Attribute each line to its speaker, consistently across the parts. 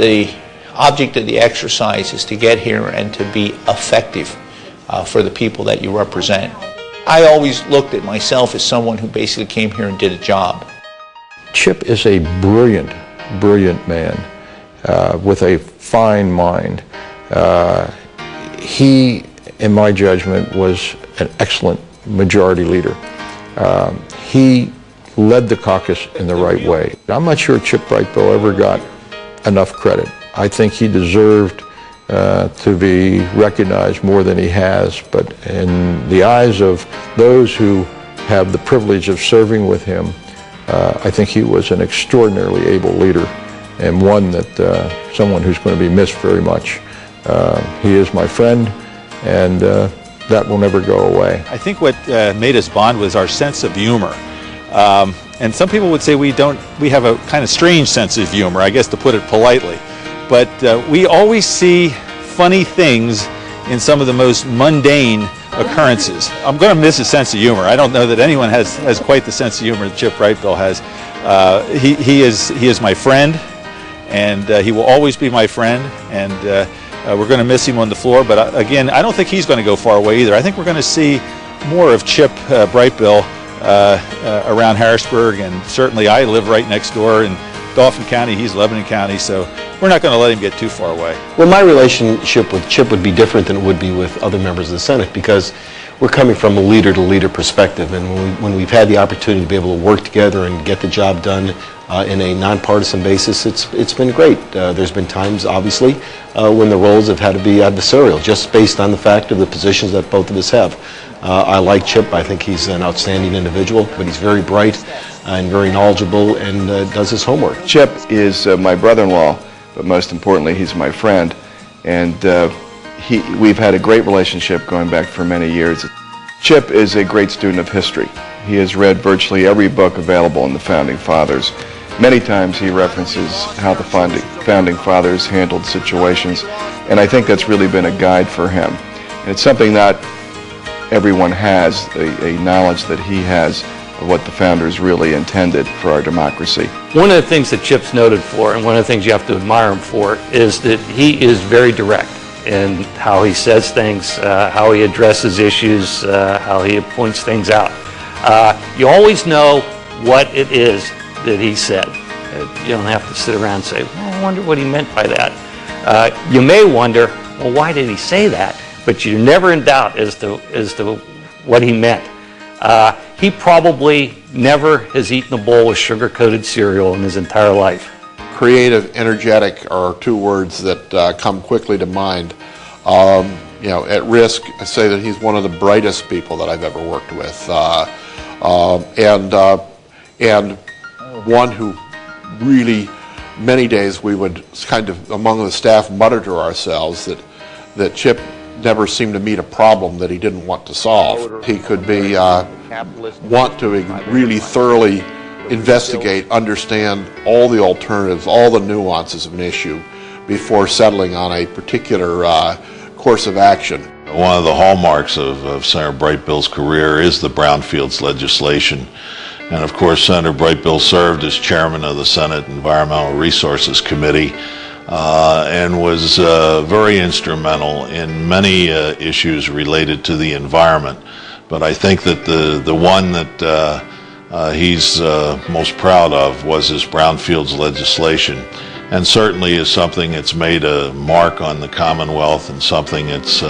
Speaker 1: the object of the exercise is to get here and to be effective for the people that you represent. I always looked at myself as someone who basically came here and did a job.
Speaker 2: Chip is a brilliant, brilliant man with a fine mind. He, in my judgment, was an excellent majority leader. He led the caucus in the right way. I'm not sure Chip Brightbill ever got enough credit. I think he deserved to be recognized more than he has, but in the eyes of those who have the privilege of serving with him, I think he was an extraordinarily able leader and one that someone who's going to be missed very much. He is my friend, and that will never go away.
Speaker 3: I think what made us bond was our sense of humor. And some people would say we have a kind of strange sense of humor, I guess, to put it politely. But we always see funny things in some of the most mundane occurrences. I'm going to miss his sense of humor. I don't know that anyone has quite the sense of humor that Chip Brightbill has. He is my friend, and he will always be my friend. And we're going to miss him on the floor. But again, I don't think he's going to go far away either. I think we're going to see more of Chip Brightbill around Harrisburg, and certainly I live right next door in Dauphin County, he's Lebanon County, so we're not going to let him get too far away.
Speaker 4: Well, my relationship with Chip would be different than it would be with other members of the Senate, because we're coming from a leader-to-leader perspective, and when we've had the opportunity to be able to work together and get the job done in a nonpartisan basis, it's been great. There's been times, obviously, when the roles have had to be adversarial, just based on the fact of the positions that both of us have. I like Chip. I think he's an outstanding individual, but he's very bright and very knowledgeable and does his homework.
Speaker 5: Chip is my brother-in-law, but most importantly, he's my friend, and we've had a great relationship going back for many years. Chip is a great student of history. He has read virtually every book available on the Founding Fathers. Many times he references how the Founding Fathers handled situations, and I think that's really been a guide for him. And it's something not everyone has, a knowledge that he has of what the Founders really intended for our democracy.
Speaker 6: One of the things that Chip's noted for, and one of the things you have to admire him for, is that he is very direct in how he says things, how he addresses issues, how he points things out. You always know what it is that he said. You don't have to sit around and say, well, I wonder what he meant by that. You may wonder, well, why did he say that? But you're never in doubt as to what he meant. He probably never has eaten a bowl of sugar-coated cereal in his entire life.
Speaker 7: Creative, energetic are two words that come quickly to mind. At risk, I say that he's one of the brightest people that I've ever worked with, and one who really, many days we would kind of, among the staff, mutter to ourselves that Chip never seemed to meet a problem that he didn't want to solve. He could be want to really thoroughly investigate, understand all the alternatives, all the nuances of an issue before settling on a particular course of action.
Speaker 8: One of the hallmarks of Senator Brightbill's career is the Brownfields legislation. And of course, Senator Brightbill served as chairman of the Senate Environmental Resources Committee and was very instrumental in many issues related to the environment. But I think that the one that he's most proud of was his Brownfields legislation, and certainly is something that's made a mark on the Commonwealth and something that's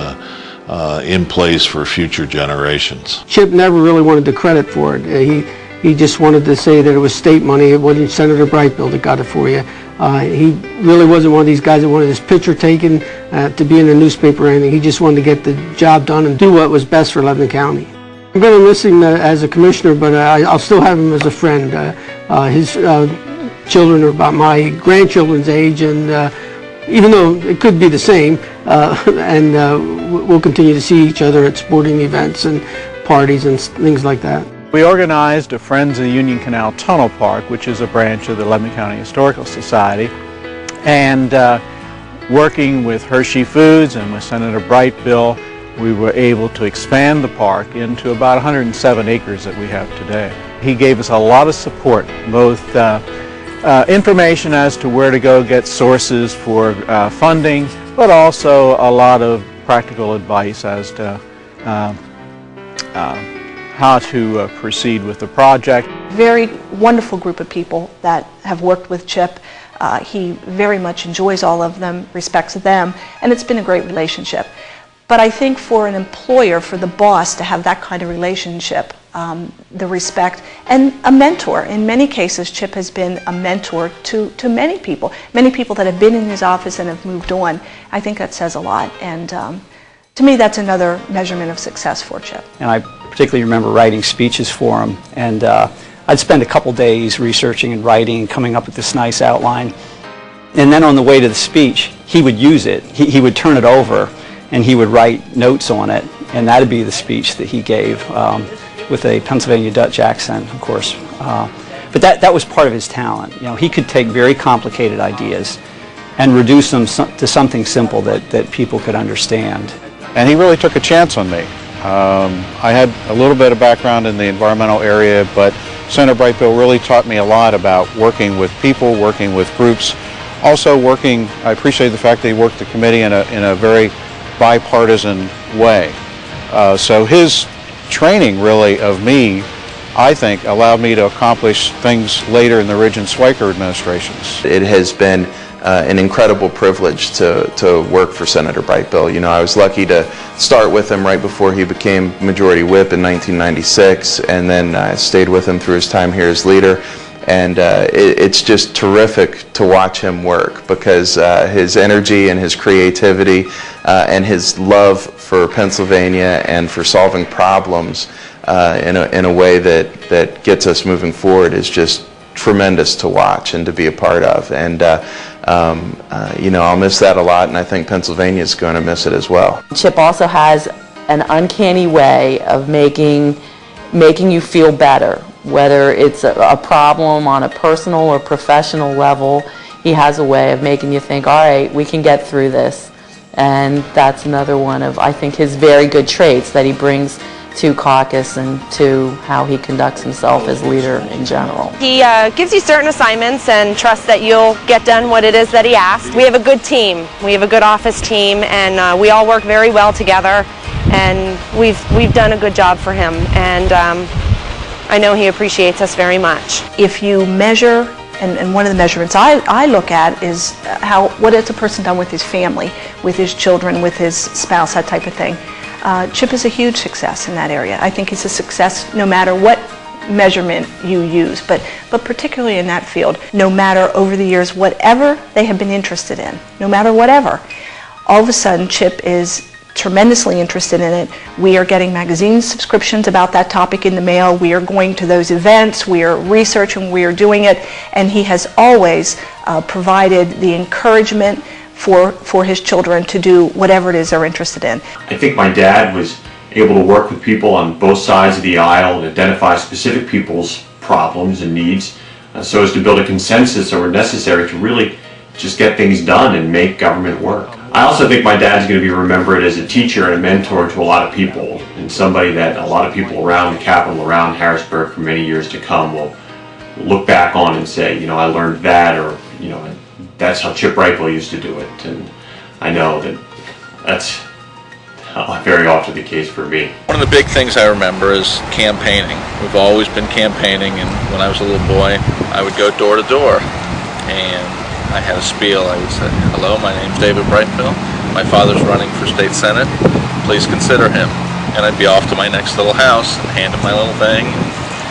Speaker 8: in place for future generations.
Speaker 9: Chip never really wanted the credit for it. He just wanted to say that it was state money. It wasn't Senator Brightbill that got it for you. He really wasn't one of these guys that wanted his picture taken to be in the newspaper or anything. He just wanted to get the job done and do what was best for Lebanon County. I'm going to miss him as a commissioner, but I'll still have him as a friend. His children are about my grandchildren's age, and even though it could be the same, we'll continue to see each other at sporting events and parties and things like that.
Speaker 10: We organized a Friends of the Union Canal Tunnel Park, which is a branch of the Lebanon County Historical Society, and working with Hershey Foods and with Senator Brightbill, we were able to expand the park into about 107 acres that we have today. He gave us a lot of support, both information as to where to go get sources for funding, but also a lot of practical advice as to how to proceed with the project.
Speaker 11: Very wonderful group of people that have worked with Chip. He very much enjoys all of them, respects them, and it's been a great relationship. But I think for an employer, for the boss to have that kind of relationship, the respect, and a mentor. In many cases, Chip has been a mentor to many people that have been in his office and have moved on. I think that says a lot, and to me that's another measurement of success for Chip.
Speaker 12: And I particularly remember writing speeches for him, and I'd spend a couple days researching and writing and coming up with this nice outline. And then on the way to the speech, he would use it. He would turn it over and he would write notes on it, and that would be the speech that he gave with a Pennsylvania Dutch accent, of course. But that was part of his talent. You know, he could take very complicated ideas and reduce them to something simple that people could understand.
Speaker 10: And he really took a chance on me. I had a little bit of background in the environmental area, but Senator Brightbill really taught me a lot about working with people, working with groups. Also working, I appreciate the fact that he worked the committee in a very bipartisan way. So his training really of me, I think, allowed me to accomplish things later in the Ridge and Swiker administrations.
Speaker 13: It has been an incredible privilege to work for Senator Brightbill. You know, I was lucky to start with him right before he became Majority Whip in 1996, and then I stayed with him through his time here as leader. And it's just terrific to watch him work, because his energy and his creativity and his love for Pennsylvania and for solving problems in a way that gets us moving forward is just tremendous to watch and to be a part of. And you know, I'll miss that a lot, and I think Pennsylvania is going to miss it as well.
Speaker 14: Chip also has an uncanny way of making you feel better. Whether it's a problem on a personal or professional level, he has a way of making you think, all right, we can get through this. And that's another one of, I think, his very good traits that he brings to caucus and to how he conducts himself as leader in general.
Speaker 15: He gives you certain assignments and trusts that you'll get done what it is that he asks. We have a good team. We have a good office team, and we all work very well together, and we've done a good job for him. And I know he appreciates us very much.
Speaker 11: If you measure, and one of the measurements I look at is what has a person done with his family, with his children, with his spouse, that type of thing. Chip is a huge success in that area. I think he's a success no matter what measurement you use, but particularly in that field, no matter over the years, whatever they have been interested in, no matter whatever, all of a sudden Chip is tremendously interested in it. We are getting magazine subscriptions about that topic in the mail. We are going to those events. We are researching. We are doing it. And he has always provided the encouragement for his children to do whatever it is they're interested in.
Speaker 16: I think my dad was able to work with people on both sides of the aisle and identify specific people's problems and needs so as to build a consensus that were necessary to really just get things done and make government work. I also think my dad's going to be remembered as a teacher and a mentor to a lot of people, and somebody that a lot of people around the Capitol, around Harrisburg for many years to come will look back on and say, you know, I learned that, or, you know, that's how Chip Brightbill used to do it. And I know that that's very often the case for me.
Speaker 17: One of the big things I remember is campaigning. We've always been campaigning, and when I was a little boy, I would go door to door, and I had a spiel. I would say, hello, my name's David Brightbill. My father's running for state senate. Please consider him. And I'd be off to my next little house and hand him my little thing and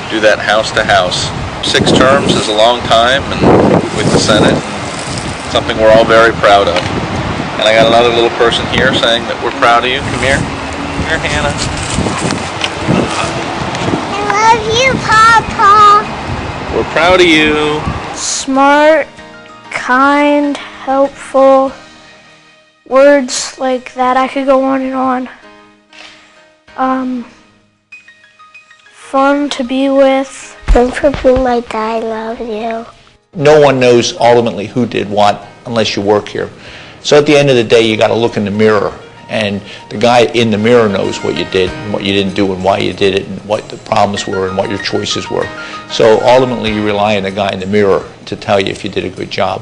Speaker 17: do that house to house. 6 terms is a long time, and with the Senate, something we're all very proud of. And I got another little person here saying that we're proud of you. Come here. Come here, Hannah.
Speaker 18: I love you, Papa.
Speaker 17: We're proud of you.
Speaker 18: Smart, kind, helpful, words like that. I could go on and on. Fun to be with. Thanks for being my dad. I love you.
Speaker 1: No one knows ultimately who did what unless you work here. So at the end of the day, you got to look in the mirror And the guy in the mirror knows what you did and what you didn't do and why you did it and what the problems were and what your choices were. So ultimately you rely on the guy in the mirror to tell you if you did a good job.